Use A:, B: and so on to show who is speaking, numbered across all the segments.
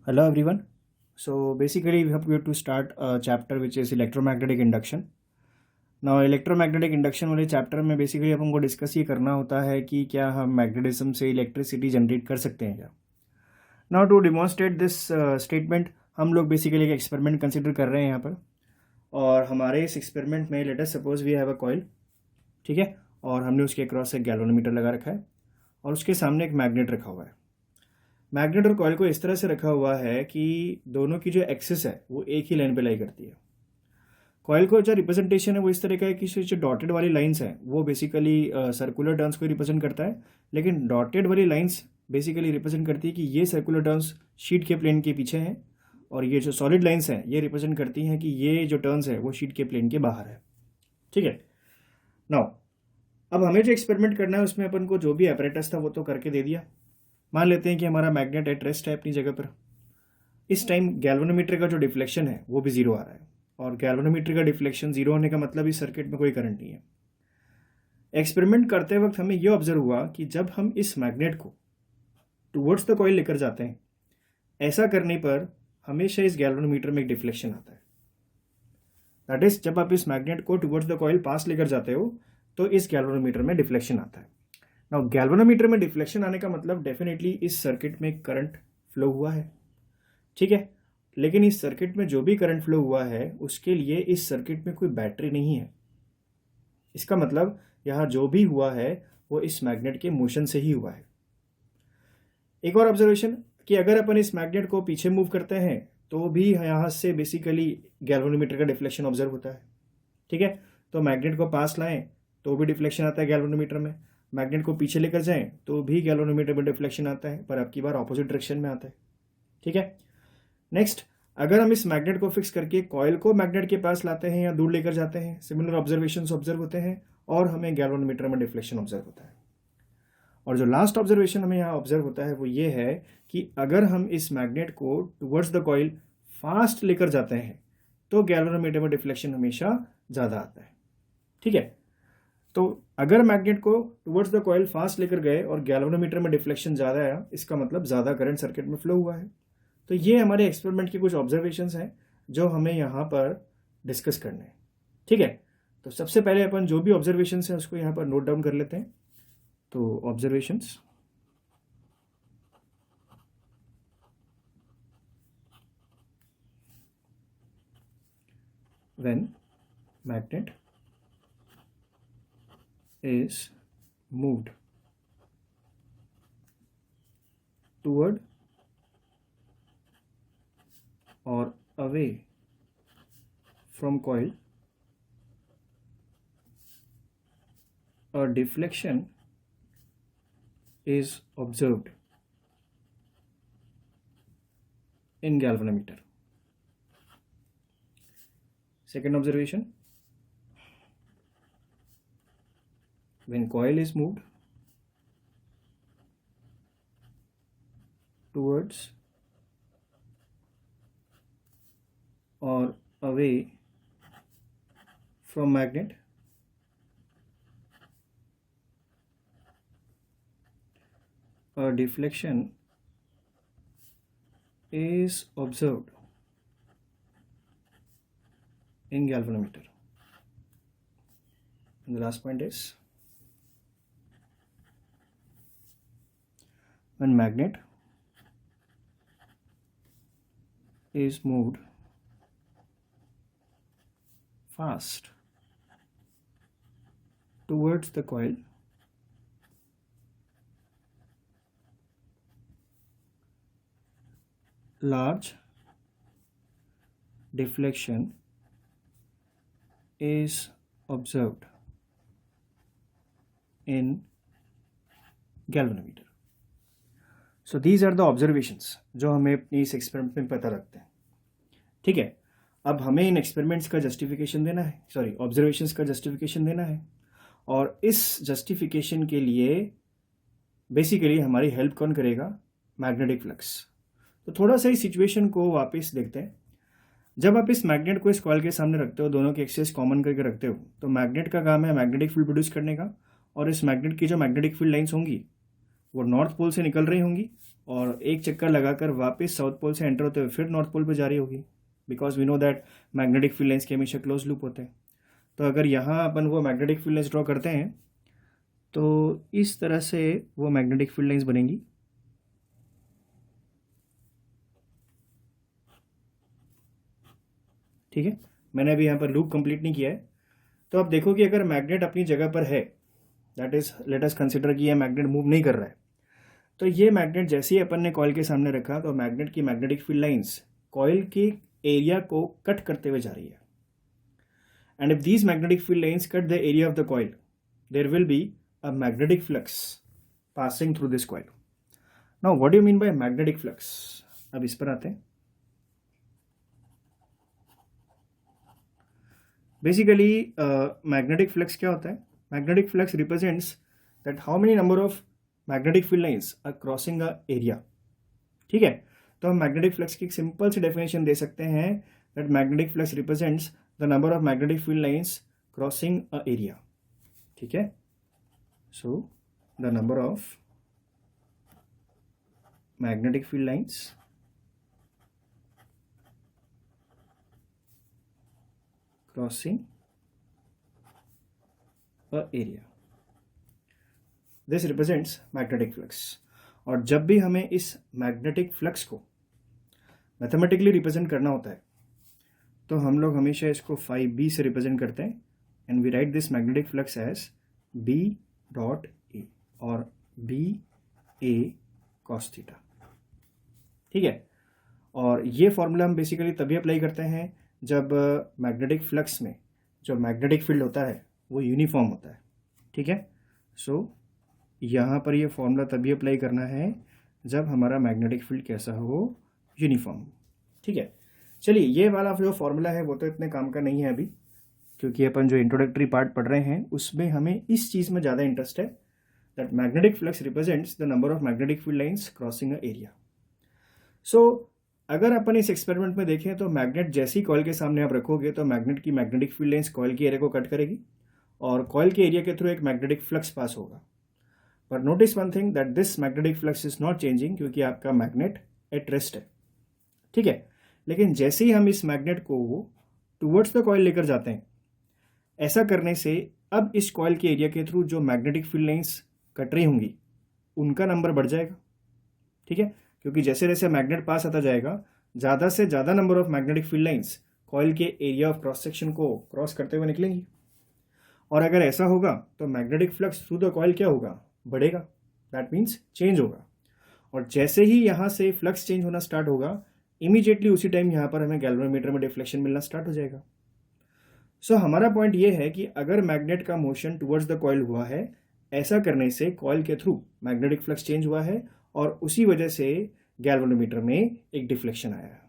A: Hello everyone. So basically we have to start a chapter which is electromagnetic induction. Now electromagnetic induction वाले chapter में basically अपन को discuss ये करना होता है कि क्या हम मैग्नेटिज्म से इलेक्ट्रिसिटी जनरेट कर सकते हैं क्या. Now to demonstrate this statement हम लोग बेसिकली एक एक्सपेरिमेंट कंसिडर कर रहे हैं यहाँ पर. और हमारे इस एक्सपेरिमेंट में let us suppose we have a coil, ठीक है, और हमने उसके क्रॉस एक गैल्वेनोमीटर लगा रखा है और उसके सामने एक मैग्नेट रखा हुआ है. मैग्नेट और कॉइल को इस तरह से रखा हुआ है कि दोनों की जो एक्सिस है वो एक ही लाइन पे लाई करती है. कॉइल को जो रिप्रेजेंटेशन है वो इस तरह का है कि जो डॉटेड वाली लाइंस हैं वो बेसिकली सर्कुलर टर्न्स को रिप्रेजेंट करता है, लेकिन डॉटेड वाली लाइंस बेसिकली रिप्रेजेंट करती है कि ये सर्कुलर टर्न्स शीट के प्लेन के पीछे हैं, और ये जो सॉलिड लाइंस हैं ये रिप्रेजेंट करती हैं कि ये जो टर्न्स है वो शीट के प्लेन के बाहर है. ठीक है. नाउ अब हमें जो एक्सपेरिमेंट करना है उसमें अपन को जो भी एपरेटस था वो तो करके दे दिया. मान लेते हैं कि हमारा मैग्नेट एट रेस्ट है अपनी जगह पर. इस टाइम गैल्वेनोमीटर का जो डिफ्लेक्शन है वो भी जीरो आ रहा है, और गैल्वेनोमीटर का डिफ्लेक्शन जीरो होने का मतलब इस सर्किट में कोई करंट नहीं है. एक्सपेरिमेंट करते वक्त हमें यह ऑब्जर्व हुआ कि जब हम इस मैग्नेट को टुवर्ड्स द कॉइल लेकर जाते हैं, ऐसा करने पर हमेशा इस गैल्वेनोमीटर में एक डिफ्लेक्शन आता है. दैट इज, जब आप इस मैग्नेट को टुवर्ड्स द कॉइल पास लेकर जाते हो तो इस गैल्वेनोमीटर में डिफ्लेक्शन आता है. नाउ गैल्वेनोमीटर में डिफ्लेक्शन आने का मतलब डेफिनेटली इस सर्किट में करंट फ्लो हुआ है, ठीक है. लेकिन इस सर्किट में जो भी करंट फ्लो हुआ है उसके लिए इस सर्किट में कोई बैटरी नहीं है. इसका मतलब यहाँ जो भी हुआ है वो इस मैग्नेट के मोशन से ही हुआ है. एक और ऑब्जर्वेशन कि अगर अपन इस मैग्नेट को पीछे मूव करते हैं तो भी यहाँ से बेसिकली गैल्वेनोमीटर का डिफ्लेक्शन ऑब्जर्व होता है. ठीक है. तो मैग्नेट को पास लाएं तो भी डिफ्लेक्शन आता है गैल्वेनोमीटर में, मैग्नेट को पीछे लेकर जाएं तो भी गैल्वेनोमीटर में डिफ्लेक्शन आता है, पर अब की बार ऑपोजिट डायरेक्शन में आता है. ठीक है. नेक्स्ट, अगर हम इस मैग्नेट को फिक्स करके कॉइल को मैग्नेट के पास लाते हैं या दूर लेकर जाते हैं, सिमिलर ऑब्जर्वेशंस ऑब्जर्व होते हैं और हमें गैल्वेनोमीटर में डिफ्लेक्शन ऑब्जर्व होता है. और जो लास्ट ऑब्जर्वेशन हमें यहाँ ऑब्जर्व होता है वो ये है कि अगर हम इस मैग्नेट को टुवर्ड्स द कॉइल फास्ट लेकर जाते हैं तो गैल्वेनोमीटर में डिफ्लेक्शन हमेशा ज़्यादा आता है. ठीक है. तो अगर मैग्नेट को टुवर्ड्स द कॉइल फास्ट लेकर गए और गैल्वेनोमीटर में डिफ्लेक्शन ज़्यादा आया, इसका मतलब ज़्यादा करंट सर्किट में फ्लो हुआ है. तो ये हमारे एक्सपेरिमेंट के कुछ ऑब्जर्वेशंस हैं जो हमें यहाँ पर डिस्कस करने हैं. ठीक है. तो सबसे पहले अपन जो भी ऑब्जर्वेशंस हैं उसको यहाँ पर नोट डाउन कर लेते हैं. तो observations, when magnet is moved toward or away from coil, a deflection is observed in galvanometer. Second observation, when coil is moved towards or away from magnet, a deflection is observed in galvanometer. And the last point is, when magnet is moved fast towards the coil, large deflection is observed in galvanometer. So these are the observations जो हमें अपनी इस experiment में पता लगते हैं. ठीक है. अब हमें इन एक्सपेरिमेंट्स का जस्टिफिकेशन देना है, सॉरी ऑब्जर्वेशंस का जस्टिफिकेशन देना है, और इस जस्टिफिकेशन के लिए बेसिकली हमारी हेल्प कौन करेगा? Magnetic flux. तो थोड़ा सा इस सिचुएशन को वापस देखते हैं. जब आप इस मैग्नेट को इस कॉइल के सामने रखते हो, दोनों के एक्सेस कॉमन करके रखते हो, तो मैग्नेट का काम है मैग्नेटिक फील्ड प्रोड्यूस करने का, और इस मैग्नेट की जो मैग्नेटिक फील्ड लाइंस होंगी वो नॉर्थ पोल से निकल रही होंगी और एक चक्कर लगाकर वापस साउथ पोल से एंटर होते हुए फिर नॉर्थ पोल पे जा रही होगी, because we know that magnetic field lines के हमेशा क्लोज लूप होते हैं। तो अगर यहाँ अपन वो मैग्नेटिक फील्ड लाइंस ड्रॉ करते हैं तो इस तरह से वो मैग्नेटिक फील्ड लाइंस बनेंगी। ठीक है, मैंने अभी यहाँ पर लूप कंप्लीट नहीं किया है। तो आप देखो कि अगर मैग्नेट अपनी जगह पर है, that is let us consider कि यह मैग्नेट मूव नहीं कर रहा है, तो ये मैग्नेट जैसे ही अपन ने कॉइल के सामने रखा तो मैग्नेट की मैग्नेटिक फील्ड लाइंस कॉइल के एरिया को कट करते हुए जा रही है। And if these magnetic field lines cut the area of the coil, there will be a magnetic flux passing through this coil. Now what do you mean by magnetic flux? अब इस पर आते हैं। बेसिकली मैग्नेटिक फ्लक्स क्या होता है? Magnetic flux represents that how many number of magnetic field lines are crossing a area. ठीक है, तो हम मैग्नेटिक फ्लक्स की एक सिंपल सी डेफिनेशन दे सकते हैं that magnetic flux represents the number of magnetic field lines crossing a area. ठीक है, so the number of magnetic field lines crossing a area, this represents magnetic flux. और जब भी हमें इस मैग्नेटिक फ्लक्स को मैथमेटिकली रिप्रेजेंट करना होता है तो हम लोग हमेशा इसको फाई बी से रिप्रेजेंट करते हैं, and we write this magnetic flux as B dot A और बी ए कॉस थीटा। ठीक है, और ये फॉर्मूला हम बेसिकली तभी अप्लाई करते हैं जब मैग्नेटिक फ्लक्स में जो मैग्नेटिक फील्ड होता है वो यूनिफॉर्म होता है। ठीक है, सो यहाँ पर ये फॉर्मूला तभी अप्लाई करना है जब हमारा मैग्नेटिक फील्ड कैसा हो? यूनिफॉर्म। ठीक है, चलिए ये वाला जो फॉर्मूला है वो तो इतने काम का नहीं है अभी, क्योंकि अपन जो इंट्रोडक्टरी पार्ट पढ़ रहे हैं उसमें हमें इस चीज़ में ज़्यादा इंटरेस्ट है that magnetic flux represents the number of magnetic field lines crossing a area. So अगर अपन इस एक्सपेरिमेंट में देखें तो मैग्नेट जैसी कॉइल के सामने आप रखोगे तो मैग्नेट की मैग्नेटिक फील्ड लाइंस कॉइल के एरिया को कट करेगी और कॉइल के एरिया के थ्रू एक मैग्नेटिक फ्लक्स पास होगा। पर notice one thing that this magnetic flux is not changing, क्योंकि आपका मैग्नेट एट रेस्ट है। ठीक है, लेकिन जैसे ही हम इस मैग्नेट को टुवर्ड्स द कॉइल लेकर जाते हैं, ऐसा करने से अब इस कॉइल के एरिया के थ्रू जो मैग्नेटिक फील्ड लाइंस कट रही होंगी उनका नंबर बढ़ जाएगा। ठीक है, क्योंकि जैसे जैसे मैग्नेट पास आता जाएगा ज़्यादा से ज़्यादा number of magnetic field lines coil के एरिया ऑफ क्रॉस सेक्शन को क्रॉस करते हुए निकलेंगी। और अगर ऐसा होगा तो magnetic flux through the coil क्या होगा? बढ़ेगा, दैट मीन्स चेंज होगा। और जैसे ही यहाँ से फ्लक्स चेंज होना स्टार्ट होगा, इमीडिएटली उसी टाइम यहाँ पर हमें गैल्वेनोमीटर में डिफ्लेक्शन मिलना स्टार्ट हो जाएगा। सो हमारा पॉइंट ये है कि अगर मैग्नेट का मोशन टुवर्ड्स द कॉइल हुआ है, ऐसा करने से कॉइल के थ्रू मैग्नेटिक फ्लक्स चेंज हुआ है और उसी वजह से गैल्वेनोमीटर में एक डिफ्लेक्शन आया है।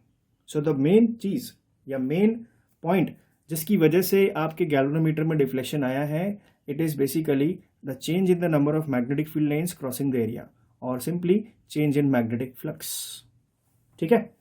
A: सो द मेन चीज़ या मेन पॉइंट जिसकी वजह से आपके गैल्वेनोमीटर में डिफ्लेक्शन आया है, it is basically the change in the number of magnetic field lines crossing the area और simply change in magnetic flux. ठीक है,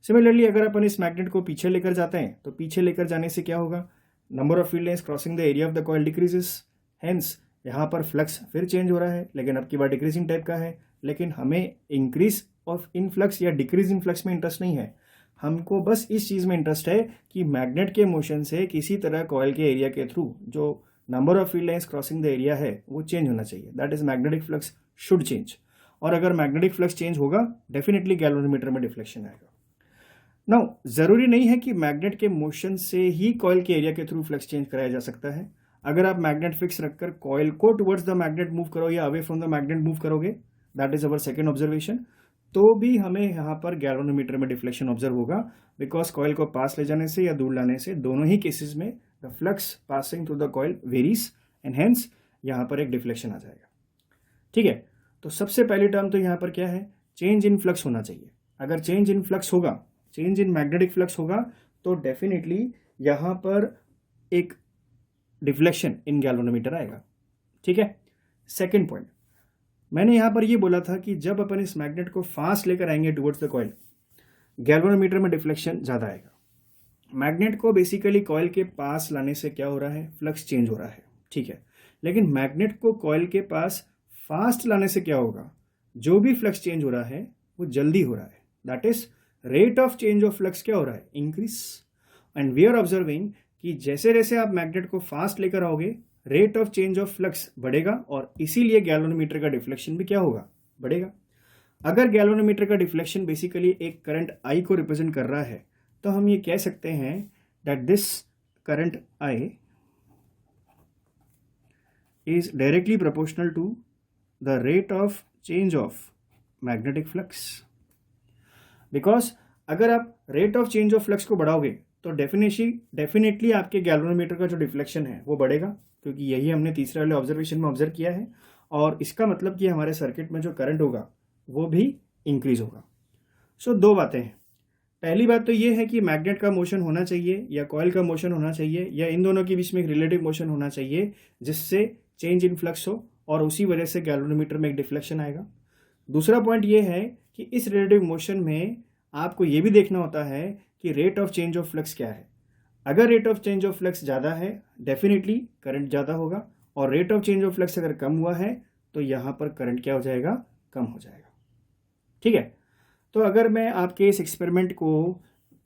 A: सिमिलरली अगर अपन इस मैग्नेट को पीछे लेकर जाते हैं तो पीछे लेकर जाने से क्या होगा? Number of field lines crossing the area of the coil decreases, hence यहाँ पर फ्लक्स फिर चेंज हो रहा है, लेकिन अब की बार डिक्रीजिंग टाइप का है। लेकिन हमें इंक्रीज ऑफ इन फ्लक्स या डिक्रीज इन फ्लक्स में इंटरेस्ट नहीं है, हमको बस इस चीज़ में इंटरेस्ट है कि मैग्नेट के मोशन से किसी तरह कॉइल के एरिया के थ्रू जो number of field lines crossing the area है वो चेंज होना चाहिए, that is magnetic flux should change. और अगर मैग्नेटिक फ्लक्स चेंज होगा डेफिनेटली गैल्वेनोमीटर में डिफ्लेक्शन आएगा। नाउ जरूरी नहीं है कि मैग्नेट के मोशन से ही कॉइल के एरिया के थ्रू फ्लक्स चेंज कराया जा सकता है। अगर आप मैग्नेट फिक्स रखकर कॉइल को टुवर्ड्स द मैग्नेट मूव करो या away from the magnet move करोगे, that is our second observation, तो भी हमें यहाँ पर गैल्वेनोमीटर में डिफ्लेक्शन ऑब्जर्व होगा, बिकॉज कॉइल को पास ले जाने से या दूर लाने से दोनों ही केसेस में the flux passing through the coil varies and hence यहाँ पर एक डिफ्लेक्शन आ जाएगा। ठीक है, तो सबसे पहली टर्म तो यहाँ पर क्या है? चेंज इन फ्लक्स होना चाहिए। अगर चेंज इन फ्लक्स होगा, चेंज इन मैग्नेटिक फ्लक्स होगा, तो डेफिनेटली यहाँ पर एक डिफ्लेक्शन इन गैल्वेनोमीटर आएगा। ठीक है, सेकेंड पॉइंट, मैंने यहाँ पर ये बोला था कि जब अपन इस मैग्नेट को फास्ट लेकर आएंगे टुवर्ड्स द कॉइल, गैल्वेनोमीटर में डिफ्लेक्शन ज़्यादा आएगा। मैग्नेट को बेसिकली कॉइल के पास लाने से क्या हो रहा है? फ्लक्स चेंज हो रहा है। ठीक है, लेकिन मैग्नेट को कॉइल के पास फास्ट लाने से क्या होगा? जो भी फ्लक्स चेंज हो रहा है वो जल्दी हो रहा है, that is rate of change of flux क्या हो रहा है, increase. And we are observing कि जैसे जैसे आप मैग्नेट को फास्ट लेकर आओगे rate of change of flux बढ़ेगा और इसीलिए गैल्वेनोमीटर का डिफ्लेक्शन भी क्या होगा, बढ़ेगा। अगर गैल्वेनोमीटर का डिफ्लेक्शन बेसिकली एक करंट आई को रिप्रेजेंट कर रहा है तो हम ये कह सकते हैं that this current I is directly proportional to the rate of change of magnetic flux. Because अगर आप rate of change of flux को बढ़ाओगे तो डेफिनेटली आपके गैल्वेनोमीटर का जो डिफ्लेक्शन है वो बढ़ेगा, क्योंकि यही हमने तीसरे वाले ऑब्जर्वेशन में ऑब्जर्व किया है। और इसका मतलब कि हमारे सर्किट में जो करंट होगा वो भी इंक्रीज होगा। सो दो बातें हैं। पहली बात तो ये है कि मैग्नेट का मोशन होना चाहिए या कॉइल का मोशन होना चाहिए या इन दोनों के बीच में एक रिलेटिव मोशन होना चाहिए जिससे चेंज इन फ्लक्स हो और उसी वजह से गैल्वेनोमीटर में एक डिफ्लेक्शन आएगा। दूसरा पॉइंट ये है कि इस रिलेटिव मोशन में आपको ये भी देखना होता है कि rate of change of flux क्या है। अगर rate of change of flux ज़्यादा है डेफिनेटली करंट ज़्यादा होगा, और rate of change of flux अगर कम हुआ है तो यहाँ पर करंट क्या हो जाएगा, कम हो जाएगा। ठीक है, तो अगर मैं आपके इस एक्सपेरिमेंट को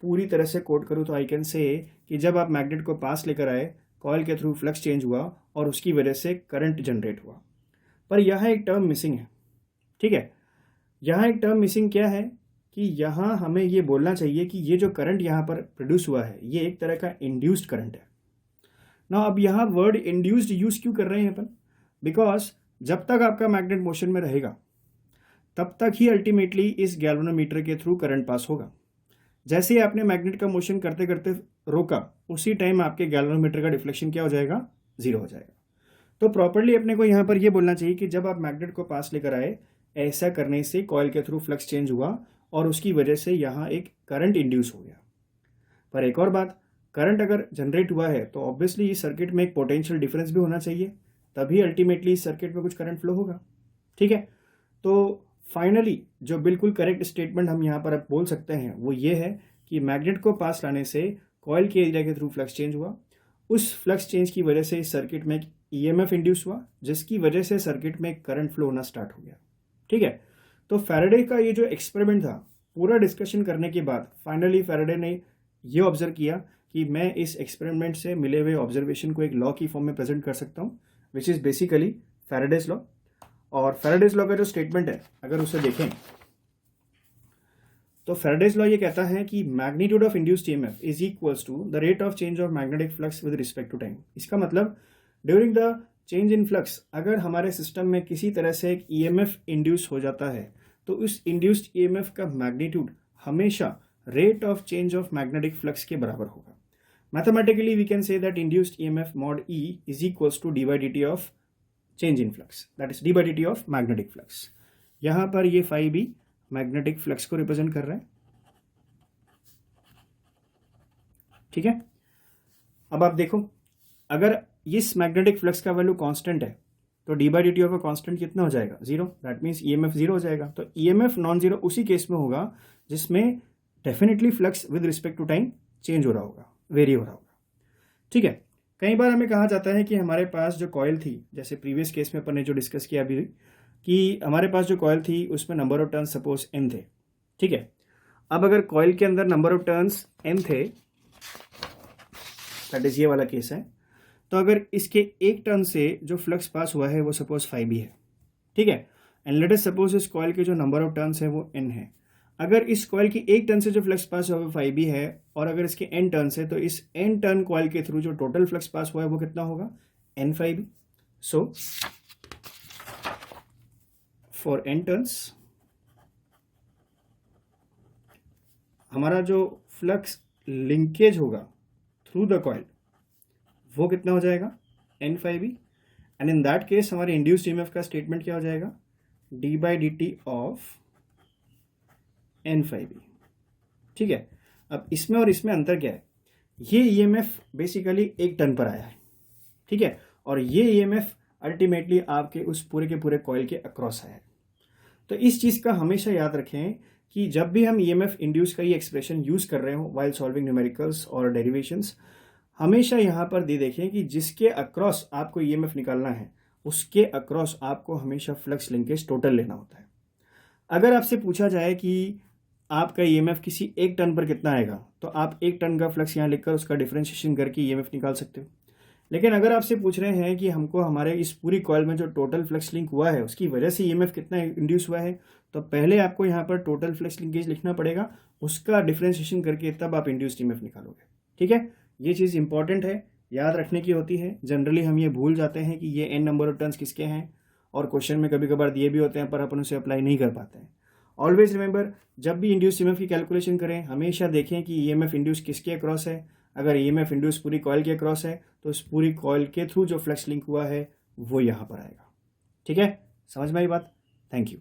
A: पूरी तरह से कोट करूँ तो आई कैन से कि जब आप मैग्नेट को पास लेकर आए कॉइल के थ्रू फ्लक्स चेंज हुआ और उसकी वजह से करंट जनरेट हुआ। पर यहाँ एक टर्म मिसिंग है। ठीक है, यहाँ एक टर्म मिसिंग क्या है कि यहाँ हमें ये बोलना चाहिए कि ये जो करंट यहाँ पर प्रोड्यूस हुआ है ये एक तरह का इंड्यूस्ड करंट है ना। अब यहाँ वर्ड इंड्यूस्ड यूज क्यों कर रहे हैं अपन, बिकॉज जब तक आपका मैग्नेट मोशन में रहेगा तब तक ही अल्टीमेटली इस गैल्वेनोमीटर के थ्रू करंट पास होगा। जैसे ही आपने मैग्नेट का मोशन करते करते रोका उसी टाइम आपके गैल्वेनोमीटर का डिफ्लेक्शन क्या हो जाएगा, जीरो हो जाएगा। तो प्रॉपर्ली अपने को यहाँ पर ये बोलना चाहिए कि जब आप मैग्नेट को पास लेकर आए ऐसा करने से कॉइल के थ्रू फ्लक्स चेंज हुआ और उसकी वजह से यहाँ एक करंट इंड्यूस हो गया। पर एक और बात, करंट अगर जनरेट हुआ है तो ऑब्वियसली इस सर्किट में एक पोटेंशियल डिफरेंस भी होना चाहिए, तभी अल्टीमेटली इस सर्किट में कुछ करंट फ्लो होगा। ठीक है, तो फाइनली जो बिल्कुल करेक्ट स्टेटमेंट हम यहाँ पर अब बोल सकते हैं वो ये है कि मैग्नेट को पास लाने से कॉइल के एरिया के थ्रू फ्लक्स चेंज हुआ, उस फ्लक्स चेंज की वजह से इस सर्किट में ईएमएफ इंड्यूस हुआ जिसकी वजह से सर्किट में करंट फ्लो होना स्टार्ट हो गया। ठीक है, तो फैराडे का ये जो एक्सपेरिमेंट था पूरा डिस्कशन करने के बाद फाइनली फैराडे ने ये ऑब्जर्व किया कि मैं इस एक्सपेरिमेंट से मिले हुए ऑब्जर्वेशन को एक लॉ की फॉर्म में प्रेजेंट कर सकता हूँ which is basically Faraday's law. और फैराडेज लॉ का जो स्टेटमेंट है अगर उसे देखें तो फैराडेज लॉ ये कहता है कि magnitude of induced EMF is equals to the rate of change of magnetic flux with respect to time. इसका मतलब during the change in flux अगर हमारे सिस्टम में किसी तरह से एक ईएमएफ इंड्यूस हो जाता है तो उस इंड्यूस्ड ईएमएफ का मैग्नीट्यूड हमेशा rate of change of magnetic flux के बराबर होगा। Mathematically we can say that induced EMF mod E is equals to d by d t of change in flux, that is d by d t of magnetic flux. यहाँ पर ये phi भी magnetic flux को represent कर रहा है। ठीक है, अब आप देखो अगर इस मैग्नेटिक फ्लक्स का वैल्यू कांस्टेंट है तो d by d t of का कांस्टेंट कितना हो जाएगा, zero. That means EMF zero हो जाएगा। तो ईएमएफ नॉन जीरो उसी केस में होगा जिसमें definitely flux with respect to time change हो रहा होगा, वेरी हो रहा होगा। ठीक है, कई बार हमें कहा जाता है कि हमारे पास जो कॉइल थी, जैसे प्रीवियस केस में अपन ने जो डिस्कस किया अभी कि हमारे पास जो कॉइल थी उसमें number of turns suppose n थे। ठीक है, अब अगर कॉइल के अंदर नंबर ऑफ टर्न्स n थे, दैट इज ये वाला केस है, तो अगर इसके एक टर्न से जो फ्लक्स पास हुआ है वो सपोज 5b है। ठीक है, एंड लेट अस सपोज इस कॉइल के जो नंबर ऑफ टर्न्स है वो n है। अगर इस कॉइल की एक टर्न से जो फ्लक्स पास हुआ है 5b है और अगर इसके n टर्न से, तो इस n टर्न कॉइल के थ्रू जो टोटल फ्लक्स पास हुआ है वो कितना होगा, n5b। So for n turns हमारा जो फ्लक्स लिंकेज होगा थ्रू द कॉइल वो कितना हो जाएगा, n5b। And in that case हमारे इंड्यूस्ड ईएमएफ का स्टेटमेंट क्या हो जाएगा, D by d t of n5b। ठीक है, अब इसमें और इसमें अंतर क्या है, ये ईएमएफ बेसिकली एक टर्न पर आया है। ठीक है, और ये ईएमएफ अल्टीमेटली आपके उस पूरे के पूरे कॉइल के अक्रॉस आया है। तो इस चीज़ का हमेशा याद रखें कि जब भी हम ईएमएफ इंड्यूस का ये एक्सप्रेशन यूज़ कर रहे हो वाइल सॉल्विंग न्यूमेरिकल्स और डेरिवेशंस, हमेशा यहाँ पर दे देखें कि जिसके अक्रॉस आपको ईएमएफ निकालना है उसके अक्रॉस आपको हमेशा फ्लक्स लिंकेज टोटल लेना होता है। अगर आपसे पूछा जाए कि आपका ईएमएफ किसी 1 टन पर कितना आएगा, तो आप 1 टन का फ्लक्स यहाँ लिखकर उसका डिफरेंशिएशन करके ईएमएफ निकाल सकते हो। लेकिन अगर आपसे पूछ रहे हैं कि हमको हमारे इस पूरी कॉइल में जो टोटल फ्लक्स लिंक हुआ है उसकी वजह से ईएमएफ कितना इंड्यूस हुआ है, तो पहले आपको यहाँ पर टोटल फ्लक्स लिंकेज लिखना पड़ेगा, उसका डिफरेंशिएशन करके तब आप इंड्यूस्ड ईएमएफ निकालोगे। ठीक है, ये चीज़ इंपॉर्टेंट है, याद रखने की होती है। जनरली हम ये भूल जाते हैं कि ये एन नंबर ऑफ टर्न्स किसके हैं, और क्वेश्चन में कभी कभार दिए भी होते हैं पर अपन उसे अप्लाई नहीं कर पाते हैं। ऑलवेज रिमेंबर, जब भी इंड्यूस ईएमएफ की कैलकुलेशन करें हमेशा देखें कि ईएमएफ इंड्यूस किसके अक्रॉस है। अगर ईएमएफ इंड्यूस पूरी कॉइल के अक्रॉस है तो इस पूरी कॉइल के थ्रू जो फ्लक्स लिंक हुआ है वो यहाँ पर आएगा। ठीक है, समझ में आई बात? Thank you.